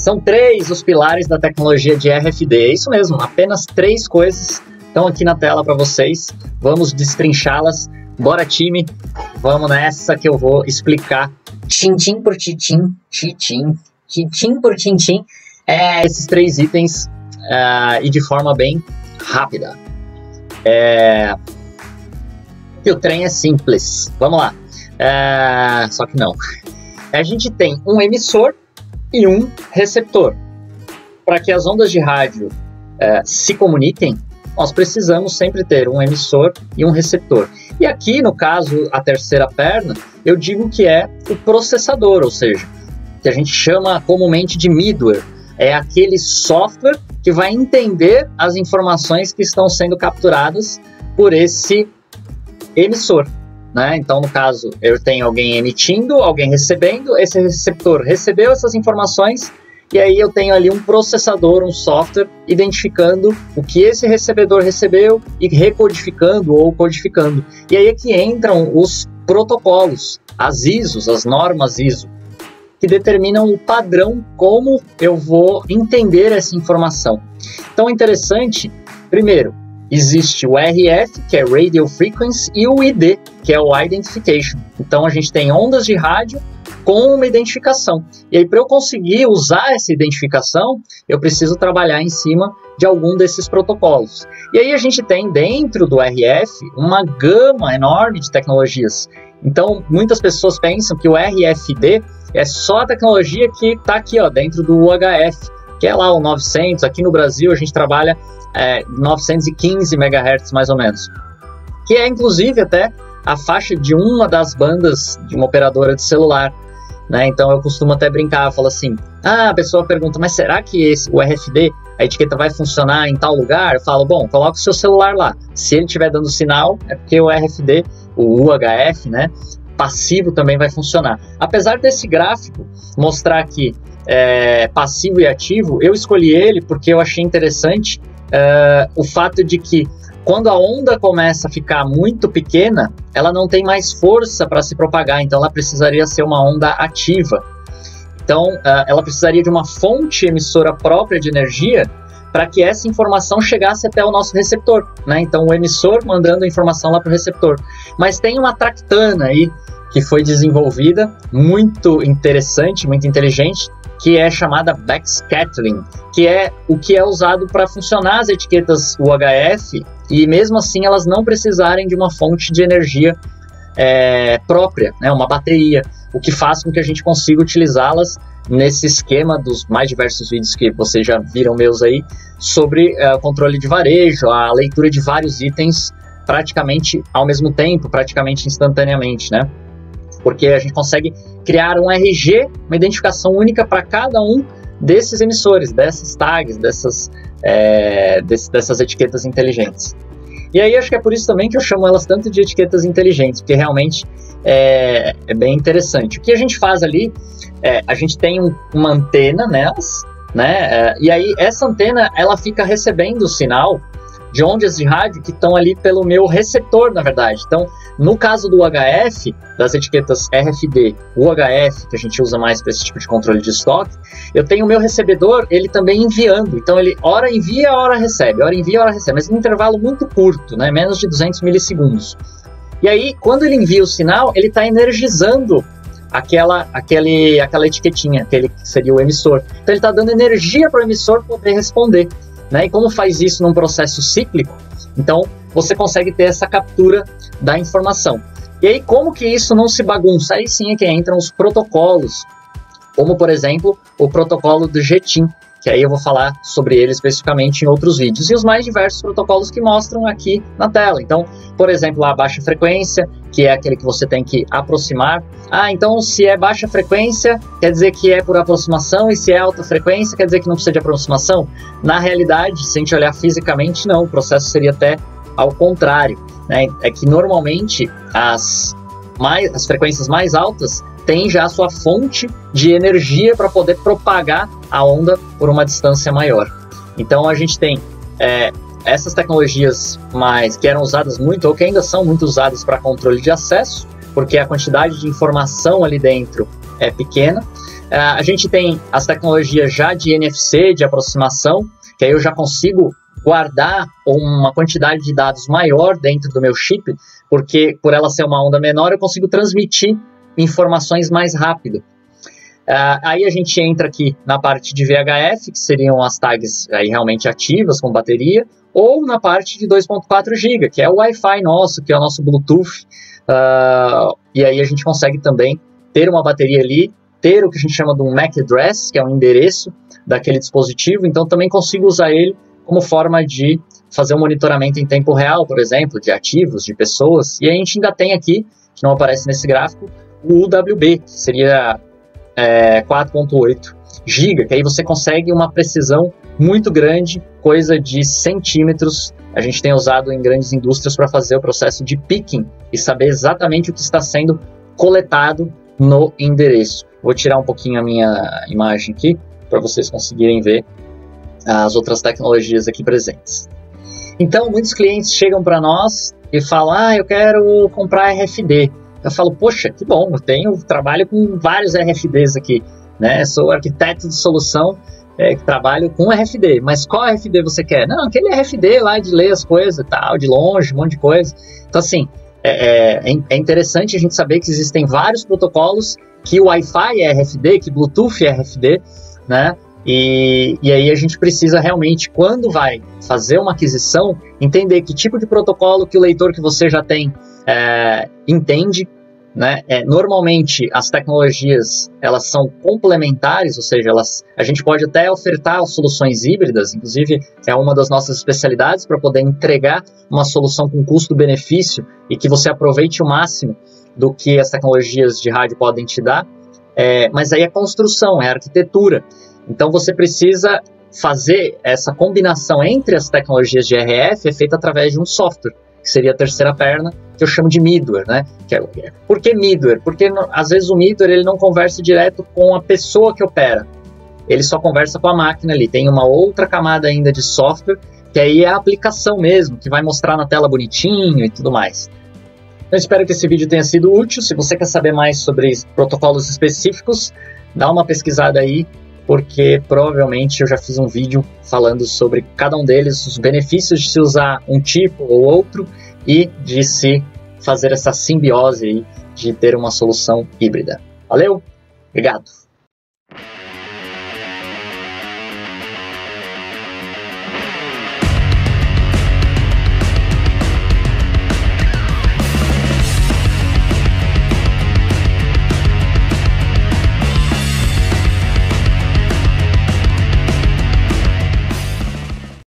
São 3 os pilares da tecnologia de RFD. É isso mesmo, apenas 3 coisas estão aqui na tela para vocês. Vamos destrinchá-las. Bora, time, vamos nessa que eu vou explicar tintim por tintim, tintim por tintim, esses 3 itens e de forma bem rápida. E o trem é simples, vamos lá, só que não. A gente tem um emissor e um receptor. Para que as ondas de rádio se comuniquem, nós precisamos sempre ter um emissor e um receptor. E aqui, no caso, a terceira perna, eu digo que é o processador, ou seja, que a gente chama comumente de middleware. É aquele software que vai entender as informações que estão sendo capturadas por esse emissor, né? Então, no caso, eu tenho alguém emitindo, alguém recebendo, esse receptor recebeu essas informações, e aí eu tenho ali um processador, um software, identificando o que esse recebedor recebeu e recodificando ou codificando. E aí é que entram os protocolos, as ISOs, as normas ISO, que determinam o padrão como eu vou entender essa informação. Então é interessante, primeiro, existe o RF, que é Radio Frequency, e o ID, que é o Identification. Então a gente tem ondas de rádio com uma identificação. E aí, para eu conseguir usar essa identificação, eu preciso trabalhar em cima de algum desses protocolos. E aí a gente tem dentro do RF uma gama enorme de tecnologias. Então, muitas pessoas pensam que o RFD é só a tecnologia que está aqui, ó, dentro do UHF, que é lá o 900. Aqui no Brasil a gente trabalha 915 MHz mais ou menos, que é inclusive até a faixa de uma das bandas de uma operadora de celular, né? Então eu costumo até brincar, eu falo assim, a pessoa pergunta, mas será que o RFD, a etiqueta vai funcionar em tal lugar? Eu falo, bom, coloca o seu celular lá, se ele estiver dando sinal, é porque o RFD, o UHF, né, passivo também vai funcionar. Apesar desse gráfico mostrar aqui passivo e ativo, eu escolhi ele porque eu achei interessante o fato de que quando a onda começa a ficar muito pequena, ela não tem mais força para se propagar, então ela precisaria ser uma onda ativa. Então, ela precisaria de uma fonte emissora própria de energia para que essa informação chegasse até o nosso receptor, né? Então, o emissor mandando a informação lá para o receptor. Mas tem uma tractana aí que foi desenvolvida, muito interessante, muito inteligente, que é chamada backscattering, que é o que é usado para funcionar as etiquetas UHF e mesmo assim elas não precisarem de uma fonte de energia própria, né, uma bateria, o que faz com que a gente consiga utilizá-las nesse esquema dos mais diversos vídeos que vocês já viram meus aí, sobre controle de varejo, a leitura de vários itens praticamente ao mesmo tempo, praticamente instantaneamente, né? Porque a gente consegue criar um RG, uma identificação única para cada um desses emissores, dessas tags, dessas etiquetas inteligentes. E aí acho que é por isso também que eu chamo elas tanto de etiquetas inteligentes, porque realmente é bem interessante. O que a gente faz ali, a gente tem uma antena nelas, né? E aí essa antena ela fica recebendo o sinal de ondas de rádio que estão ali pelo meu receptor, na verdade. Então, no caso do UHF, das etiquetas RFD, UHF, que a gente usa mais para esse tipo de controle de estoque, eu tenho o meu recebedor, ele também enviando. Então, ele ora envia, ora recebe, ora envia, ora recebe, mas em um intervalo muito curto, né? Menos de 200 milissegundos. E aí, quando ele envia o sinal, ele está energizando aquela etiquetinha, aquele que seria o emissor. Então, ele está dando energia para o emissor poder responder. Né? E como faz isso num processo cíclico, então você consegue ter essa captura da informação. E aí como que isso não se bagunça? Aí sim é que entram os protocolos, como por exemplo o protocolo do JETIM, que aí eu vou falar sobre ele especificamente em outros vídeos, e os mais diversos protocolos que mostram aqui na tela. Então, por exemplo, a baixa frequência, que é aquele que você tem que aproximar. Então se é baixa frequência, quer dizer que é por aproximação, e se é alta frequência, quer dizer que não precisa de aproximação? Na realidade, se a gente olhar fisicamente, não, o processo seria até ao contrário, né? É que normalmente as frequências mais altas tem já a sua fonte de energia para poder propagar a onda por uma distância maior. Então a gente tem essas tecnologias que eram usadas muito, ou que ainda são muito usadas para controle de acesso, porque a quantidade de informação ali dentro é pequena. A gente tem as tecnologias já de NFC, de aproximação, que aí eu já consigo guardar uma quantidade de dados maior dentro do meu chip, porque por ela ser uma onda menor, eu consigo transmitir informações mais rápido. Aí a gente entra aqui na parte de VHF, que seriam as tags aí realmente ativas com bateria, ou na parte de 2.4 GB, que é o Wi-Fi nosso, que é o nosso Bluetooth. E aí a gente consegue também ter uma bateria ali, ter o que a gente chama de um MAC address, que é um endereço daquele dispositivo, então também consigo usar ele como forma de fazer um monitoramento em tempo real, por exemplo, de ativos, de pessoas. E a gente ainda tem aqui, que não aparece nesse gráfico, o UWB, que seria 4.8 GB, que aí você consegue uma precisão muito grande, coisa de centímetros. A gente tem usado em grandes indústrias para fazer o processo de picking e saber exatamente o que está sendo coletado no endereço. Vou tirar um pouquinho a minha imagem aqui, para vocês conseguirem ver as outras tecnologias aqui presentes. Então, muitos clientes chegam para nós e falam, eu quero comprar RFD. Eu falo, poxa, que bom, eu trabalho com vários RFDs aqui, né? Sou arquiteto de solução que trabalho com RFD, mas qual RFD você quer? Não, aquele RFD lá de ler as coisas e tal, de longe, um monte de coisa. Então, assim, é interessante a gente saber que existem vários protocolos, que o Wi-Fi é RFD, que Bluetooth é RFD, né? E aí a gente precisa realmente, quando vai fazer uma aquisição, entender que tipo de protocolo que o leitor que você já tem entende, né? Normalmente as tecnologias elas são complementares, ou seja, a gente pode até ofertar soluções híbridas, inclusive é uma das nossas especialidades para poder entregar uma solução com custo-benefício e que você aproveite o máximo do que as tecnologias de rádio podem te dar, mas aí é construção, é arquitetura. Então você precisa fazer essa combinação entre as tecnologias de RF, é feita através de um software, que seria a terceira perna, que eu chamo de middleware, né? Por que middleware? Porque às vezes o middleware ele não conversa direto com a pessoa que opera, ele só conversa com a máquina ali, tem uma outra camada ainda de software, que aí é a aplicação mesmo, que vai mostrar na tela bonitinho e tudo mais. Eu espero que esse vídeo tenha sido útil. Se você quer saber mais sobre protocolos específicos, dá uma pesquisada aí, porque provavelmente eu já fiz um vídeo falando sobre cada um deles, os benefícios de se usar um tipo ou outro e de se fazer essa simbiose aí, de ter uma solução híbrida. Valeu? Obrigado!